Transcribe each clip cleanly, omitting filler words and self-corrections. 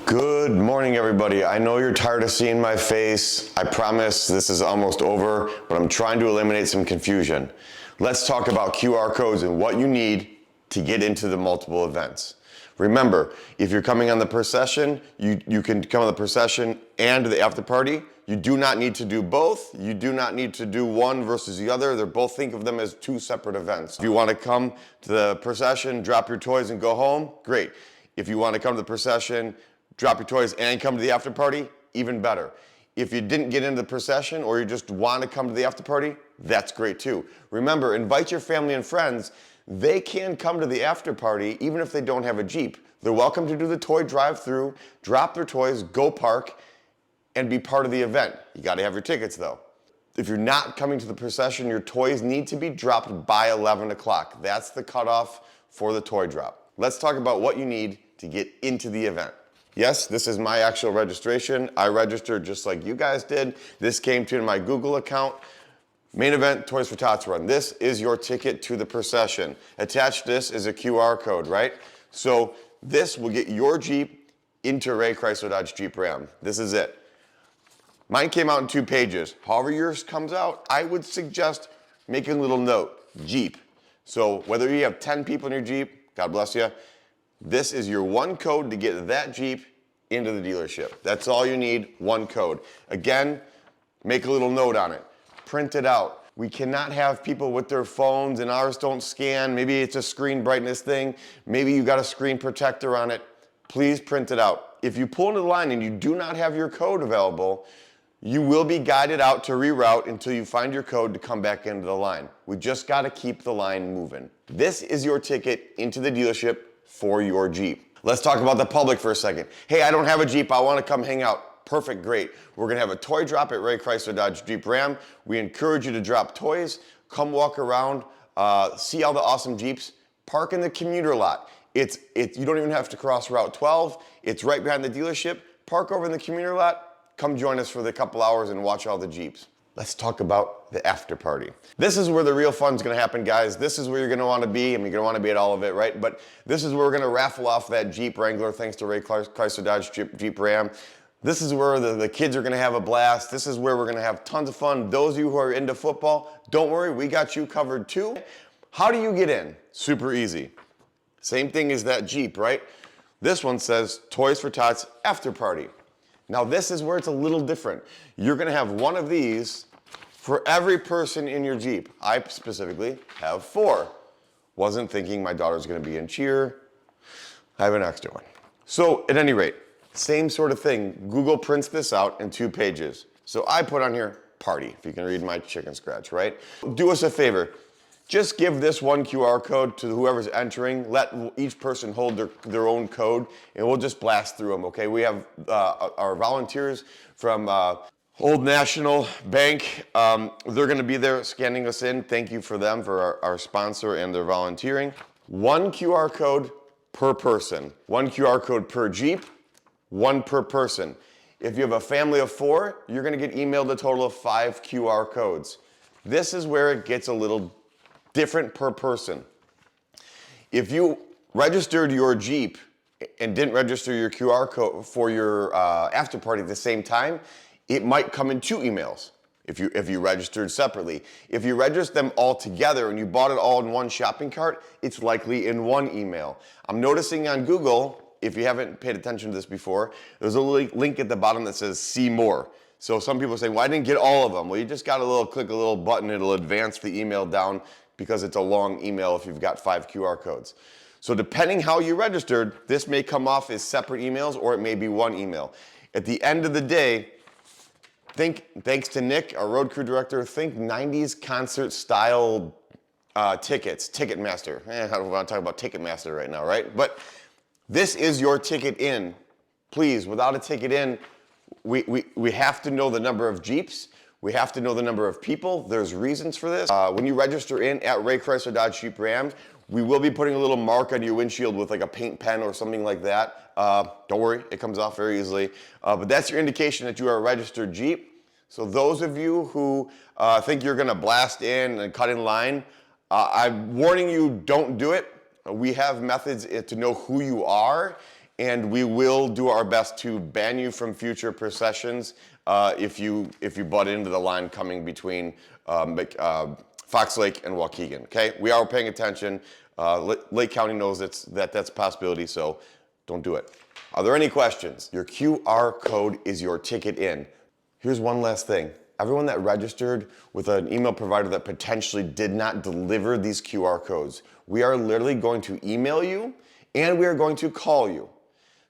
Good morning, everybody. I know you're tired of seeing my face. I promise this is almost over, but I'm trying to eliminate some confusion. Let's talk about QR codes and what you need to get into the multiple events. Remember, if you're coming on the procession, you can come on the procession and the after party. You do not need to do both. You do not need to do one versus the other. They're both, think of them as two separate events. If you want to come to the procession, drop your toys and go home, great. If you want to come to the procession, drop your toys and come to the after party, even better. If you didn't get into the procession or you just want to come to the after party, that's great too. Remember, invite your family and friends. They can come to the after party even if they don't have a Jeep. They're welcome to do the toy drive-through, drop their toys, go park, and be part of the event. You got to have your tickets though. If you're not coming to the procession, your toys need to be dropped by 11 o'clock. That's the cutoff for the toy drop. Let's talk about what you need to get into the event. Yes, this is my actual registration. I registered just like you guys did. This came to my Google account. Main event, Toys for Tots run. This is your ticket to the procession. Attached to this is a QR code, right? So this will get your Jeep into Ray Chrysler Dodge Jeep Ram. This is it. Mine came out in 2 pages. However yours comes out, I would suggest making a little note, Jeep. So whether you have 10 people in your Jeep, God bless you, this is your one code to get that Jeep into the dealership. That's all you need, one code. Again, make a little note on it. Print it out. We cannot have people with their phones and ours don't scan. Maybe it's a screen brightness thing. Maybe you got a screen protector on it. Please print it out. If you pull into the line and you do not have your code available, you will be guided out to reroute until you find your code to come back into the line. We just got to keep the line moving. This is your ticket into the dealership for your Jeep. Let's talk about the public for a second. Hey, I don't have a Jeep. I want to come hang out. Perfect, great. We're going to have a toy drop at Ray Chrysler Dodge Jeep Ram. We encourage you to drop toys, come walk around, see all the awesome Jeeps, park in the commuter lot. You don't even have to cross Route 12. It's right behind the dealership. Park over in the commuter lot. Come join us for the couple hours and watch all the Jeeps. Let's talk about the after party. This is where the real fun's gonna happen, guys. This is where you're gonna wanna be. I mean, you're gonna wanna be at all of it, right? But this is where we're gonna raffle off that Jeep Wrangler thanks to Ray Chrysler Dodge Jeep Ram. This is where the kids are gonna have a blast. This is where we're gonna have tons of fun. Those of you who are into football, don't worry, we got you covered too. How do you get in? Super easy. Same thing as that Jeep, right? This one says Toys for Tots After Party. Now this is where it's a little different. You're gonna have one of these for every person in your Jeep. I specifically have 4. Wasn't thinking my daughter's gonna be in cheer. I have an extra one. So at any rate, same sort of thing. Google prints this out in 2 pages. So I put on here, party, if you can read my chicken scratch, right? Do us a favor. Just give this one QR code to whoever's entering. Let each person hold their own code, and we'll just blast through them, okay? We have our volunteers from Old National Bank. They're gonna be there scanning us in. Thank you for them, for our sponsor and their volunteering. 1 QR code per person. 1 QR code per Jeep, 1 per person. If you have a family of 4, you're gonna get emailed a total of 5 QR codes. This is where it gets a little different per person. If you registered your Jeep and didn't register your QR code for your after party at the same time, it might come in 2 emails if you registered separately. If you registered them all together and you bought it all in one shopping cart, it's likely in 1 email. I'm noticing on Google, if you haven't paid attention to this before, there's a link at the bottom that says see more. So some people say, well, I didn't get all of them. Well, you just got click a little button, it'll advance the email down because it's a long email if you've got 5 QR codes. So depending how you registered, this may come off as separate emails or it may be 1 email. At the end of the day, thanks to Nick, our road crew director, think 90s concert style tickets, Ticketmaster. I don't want to talk about Ticketmaster right now, right? But this is your ticket in. Please, without a ticket in, we have to know the number of Jeeps. We have to know the number of people. There's reasons for this. When you register in at Ray Chrysler Dodge Jeep Ram, we will be putting a little mark on your windshield with like a paint pen or something like that. Don't worry, it comes off very easily. But that's your indication that you are a registered Jeep. So those of you who think you're gonna blast in and cut in line, I'm warning you, don't do it. We have methods to know who you are and we will do our best to ban you from future processions if you butt into the line coming between Fox Lake and Waukegan. Okay, we are paying attention. Lake County knows that's a possibility, so don't do it. Are there any questions? Your QR code is your ticket in. Here's one last thing. Everyone that registered with an email provider that potentially did not deliver these QR codes, we are literally going to email you and we are going to call you.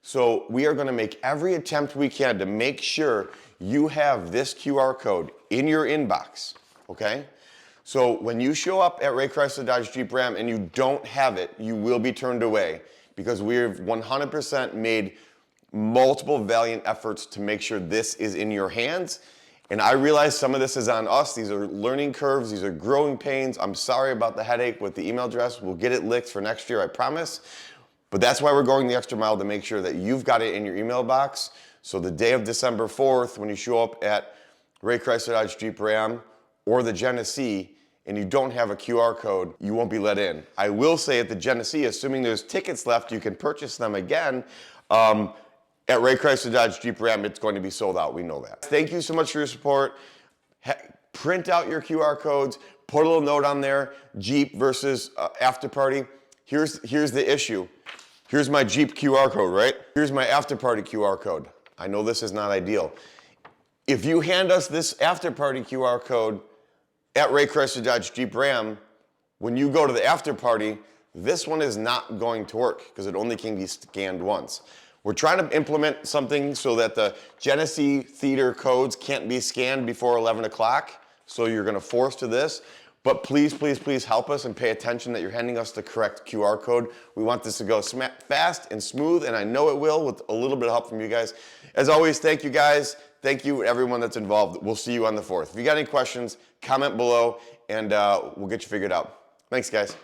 So we are going to make every attempt we can to make sure you have this QR code in your inbox, okay? So when you show up at Ray Chrysler Dodge Jeep Ram and you don't have it, you will be turned away because we've 100% made multiple valiant efforts to make sure this is in your hands. And I realize some of this is on us. These are learning curves. These are growing pains. I'm sorry about the headache with the email address. We'll get it licked for next year, I promise. But that's why we're going the extra mile, to make sure that you've got it in your email box. So the day of December 4th, when you show up at Ray Chrysler Dodge Jeep Ram or the Genesee and you don't have a QR code, you won't be let in. I will say at the Genesee, assuming there's tickets left, you can purchase them again. At Ray Chrysler Dodge Jeep Ram, it's going to be sold out. We know that. Thank you so much for your support. Print out your QR codes. Put a little note on there, Jeep versus after party. Here's the issue. Here's my Jeep QR code, right? Here's my after party QR code. I know this is not ideal. If you hand us this after party QR code at Ray Chrysler Dodge Jeep Ram, when you go to the after party, this one is not going to work because it only can be scanned once. We're trying to implement something so that the Genesee Theater codes can't be scanned before 11 o'clock. So you're going to force to this. But please, please, please help us and pay attention that you're handing us the correct QR code. We want this to go fast and smooth, and I know it will with a little bit of help from you guys. As always, thank you guys. Thank you everyone that's involved. We'll see you on the 4th. If you got any questions, comment below, and we'll get you figured out. Thanks, guys.